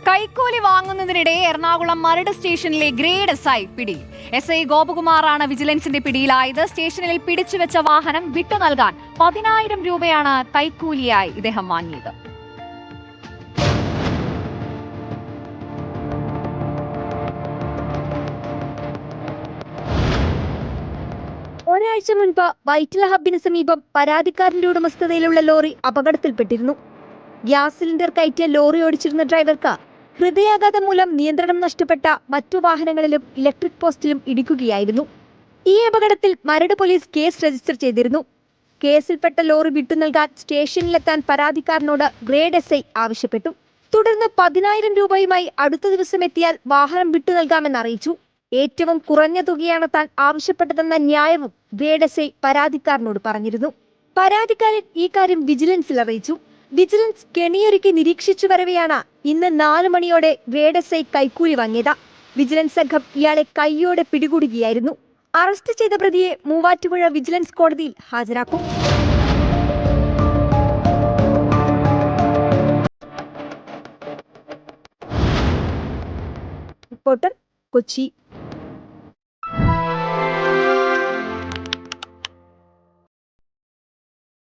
കൈക്കൂലി വാങ്ങുന്നതിനിടെ എറണാകുളം മരട് സ്റ്റേഷനിലെ grade SI പിടിയിൽ. SI ഗോപകുമാറാണ് വിജിലൻസിന്റെ പിടിയിലായത്. സ്റ്റേഷനിൽ പിടിച്ചുവെച്ച വാഹനം വിട്ടു നൽകാൻ 10,000 രൂപയാണ് കൈക്കൂലിയായി ഇദ്ദേഹം വാങ്ങിയത്. ഒരാഴ്ച മുൻപ് വൈറ്റില ഹബിന് സമീപം പരാതിക്കാരന്റെ ഉടമസ്ഥതയിലുള്ള ലോറി അപകടത്തിൽപ്പെട്ടിരുന്നു. ഗ്യാസ് സിലിണ്ടർ കയറ്റിയ ലോറി ഓടിച്ചിരുന്ന ഡ്രൈവർക്ക് ഹൃദയാഘാതം മൂലം നിയന്ത്രണം നഷ്ടപ്പെട്ട മറ്റു വാഹനങ്ങളിലും ഇലക്ട്രിക് പോസ്റ്റിലും ഇടിക്കുകയായിരുന്നു. ഈ അപകടത്തിൽ മരട് പോലീസ് കേസ് രജിസ്റ്റർ ചെയ്തിരുന്നു. കേസിൽപ്പെട്ട ലോറി വിട്ടു നൽകാൻ സ്റ്റേഷനിലെത്താൻ പരാതിക്കാരനോട് ഗ്രേഡ് SI ആവശ്യപ്പെട്ടു. തുടർന്ന് 10,000 രൂപയുമായി അടുത്ത ദിവസം എത്തിയാൽ വാഹനം വിട്ടു നൽകാമെന്ന് അറിയിച്ചു. ഏറ്റവും കുറഞ്ഞ തുകയാണ് താൻ ആവശ്യപ്പെട്ടതെന്ന ന്യായവും ഗ്രേഡ് SI പരാതിക്കാരനോട് പറഞ്ഞിരുന്നു. പരാതിക്കാരൻ ഈ കാര്യം വിജിലൻസിൽ അറിയിച്ചു. വിജിലൻസ് കെണിയൊരുക്കി നിരീക്ഷിച്ചു വരവെയാണ് ഇന്ന് 4 മണിയോടെ ഗ്രേഡ് SI കൈക്കൂലി വാങ്ങിയത്. വിജിലൻസ് സംഘം ഇയാളെ കൈയോടെ പിടികൂടുകയായിരുന്നു. അറസ്റ്റ് ചെയ്ത പ്രതിയെ മൂവാറ്റുപുഴ വിജിലൻസ് കോടതിയിൽ ഹാജരാക്കും. റിപ്പോർട്ടർ, കൊച്ചി.